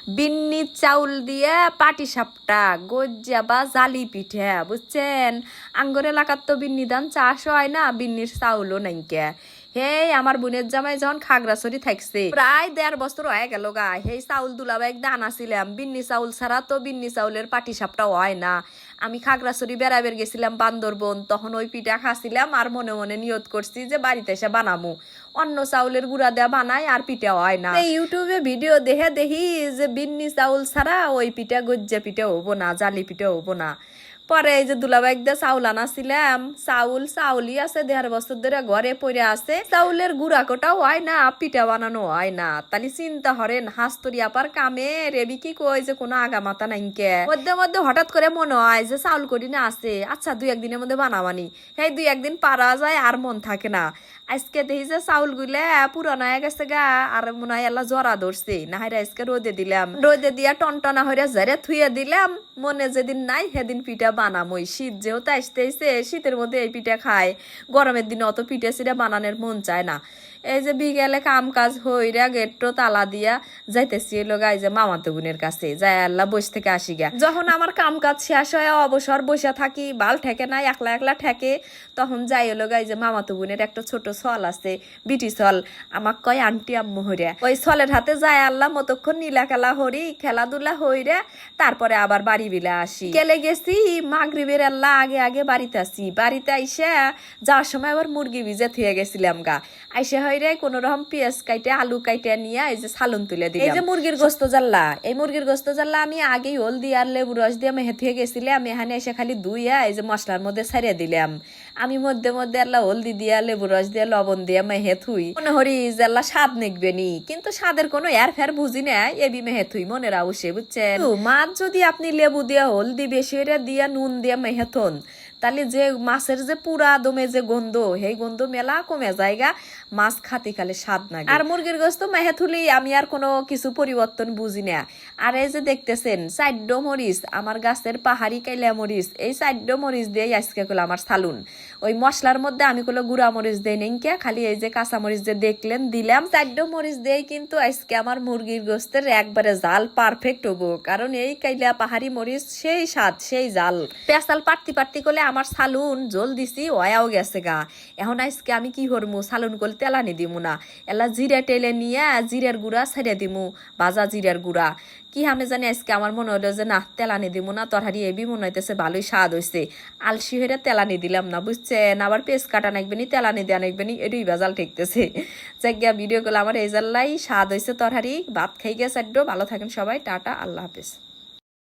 বিন্নি চাউল দিয়ে পাটি সাপটা গজ্জা বা জালি পিঠা বুঝছেন। আঙ্গর এলাকার তো বিন্নি ধান চাষ হয় না, বিন্নির চাউলও নাইকে। হে আমার বোনের জামাই যখন খাগড়াছড়ি থাকছে প্রায় 1.5 বছর হয়ে গেল গা, সেই চাউল দুলাবা এক দান আসিলাম। বিন্নি চাউল ছাড়া তো বিন্নি চাউলের পাটি সাপটা হয় না। আমি খাগড়াছড়ি বেড়াবের গেছিলাম বান্দরবন, তখন ওই পিঠা খাচ্ছিলাম আর মনে মনে নিয়ত করছি যে বাড়িতে এসে বানামু। অন্য চাউলের গুঁড়া দেওয়া বানাই আর পিঠা হয় না। ইউটিউবে ভিডিও দেখে দেখি যে বিন্নি চাউল ছাড়া ওই পিঠা গজ্জা পিঠা হবো না, জালি পিঠা হবো না। পরে এই যে দুলাবাইক দিয়ে চাউল আনাছিলাম, চাউলই আছে 1.5 বছর ধরে ঘরে পড়ে আছে। চাউলের গুঁড়া কোটাও হয় না, পিঠা বানানো হয় না। তাহলে চিন্তা হরেন হাস্তরি আপার কামে রেবি কি কই যে কোনো আগামাতা নাইকে। মধ্যে মধ্যে হঠাৎ করে মনে হয় যে চাউল করি না আছে, আচ্ছা 2-1 দিনের মধ্যে বানাবানি। সেই 2-1 দিন পারা যায় আর মন থাকে না। আজকে দেখি যে চাউল গুলা পুরানো হয়ে গেছে গা, আর মনে হয় এলা জরা ধরছে না। হাইরা আজকে রোদে দিলাম, রোদে দিয়া টনটনা হইয়া জারে থুয়ে দিলাম। মনে যেদিন নাই সেদিন পিঠা বানামই। শীত যেহেতু আসতেছে, শীতের মধ্যে এই পিঠা খায়, গরমের দিনে অত পিঠা সিঠা বানানোর মন চায় না। এই যে বিকেলে কাম কাজ হইরা গেটটো তালা দিয়া যাইতেছি লোক এই যে মামাতো বোনের কাছে যাই আল্লাহ বসে থেকে আসি গা। যখন আমার কাম কাজ শেষ হয় অবসর বসে থাকি, বাল ঠেকে না, একলা একলা ঠেকে, তখন যাই লোক এই যে মামাতো বোনের একটা ছোট ছল আছে, বিটি ছল। আমাক কয় আন্টি আম্মু হইরা, ওই ছলের হাতে যাই আল্লাহ মতক্ষণ নীলা খেলা হরি, খেলাধুলা হইরা তারপরে আবার বাড়ি বিলে আসি। গেলে গেছি মাগরিবের আল্লাহ আগে আগে বাড়িতে আসি। বাড়িতে আইসা যাওয়ার সময় আবার মুরগি ভিজে থুয়ে গেছিলাম গা। আইসা হইরে কোন রকম পেঁয়াজ কাইটে আলু কাইটে নিয়ে এই যে সালন তুলে দিই। এই যে মুরগির গোস্ত জাল্লা, এই মুরগির গোস্ত জাল্লা আমি আগেই হলদি আর লেবু রস দিয়ে মেহে থুয়ে গেছিলাম। এখানে এসে খালি ধুইয়া এই যে মশলার মধ্যে ছাড়িয়ে দিলাম। আমি মধ্যে মধ্যে আল্লাহ হলদি দিয়া লেবু রস দিয়া লবণ দিয়া মেহে থুই, মনে হরি যে আল্লাহ স্বাদ নেকবে নি, কিন্তু স্বাদের কোনো এর ফের বুঝি না, এবি মেহে থুই মনের আউসে বুঝছেন। মাছ যদি আপনি লেবু দিয়া হলদি বেশি দিয়া নুন দিয়া মেহেথন, তাহলে যে মাছের যে পুরা দমে যে গন্ধ, সেই গন্ধ মেলা কমে যায়গা, মাছ খাতে খালে স্বাদ লাগে। আর মুরগির গোস্ত মেহে থুলি আমি আর কোনো কিছু পরিবর্তন বুঝি না। আর এই যে দেখতেছেন 4 মরিচ, আমার গাছের পাহাড়ি কাইলা মরিচ, এই 4 মরিচ দিয়ে আজকে করলো আমার সালুন। ওই মশলার মধ্যে আমি কোনো গুঁড়া মরিচ দেই নেই, খালি এই যে কাঁচা মরিচ যে দেখলেন দিলাম। 4 মরিচ দিয়ে কিন্তু আজকে আমার মুরগির গোস্তের একবারে জাল পারফেক্ট হবো, কারণ এই কাইলা পাহাড়ি মরিচ সেই স্বাদ সেই জাল। পেঁচাল পাটতি পাটতি করলে আমার সালুন জল দিছি ওয়াও গেছে গা। এখন আজকে আমি কি করবো, সালুন করলে তেলানি দিমু না, এলা জিরা টেলে নিয়ে জিরার গুঁড়া ছাড়িয়ে দিমু, ভাজা জিরার গুঁড়া। কি আমি জানি আজকে আমার মনে হলো যে না তেলানি দিমু না, তরহারি এবি মনে হইতেছে ভালোই স্বাদ হয়েছে। আলসি হয়ে তেলানি দিলাম না বুঝছেন। আবার পেস্ট কাটা নাকবেনি, তেলানি দেওয়া নাকবেনি, এটাই বেজাল ঠেকতেছে। জায়গা ভিডিও করলে আমার এই জাল্লাই স্বাদ হয়েছে তরহারি। ভাত খাই গেছে। ভালো থাকেন সবাই, টাটা, আল্লাহ হাফেজ।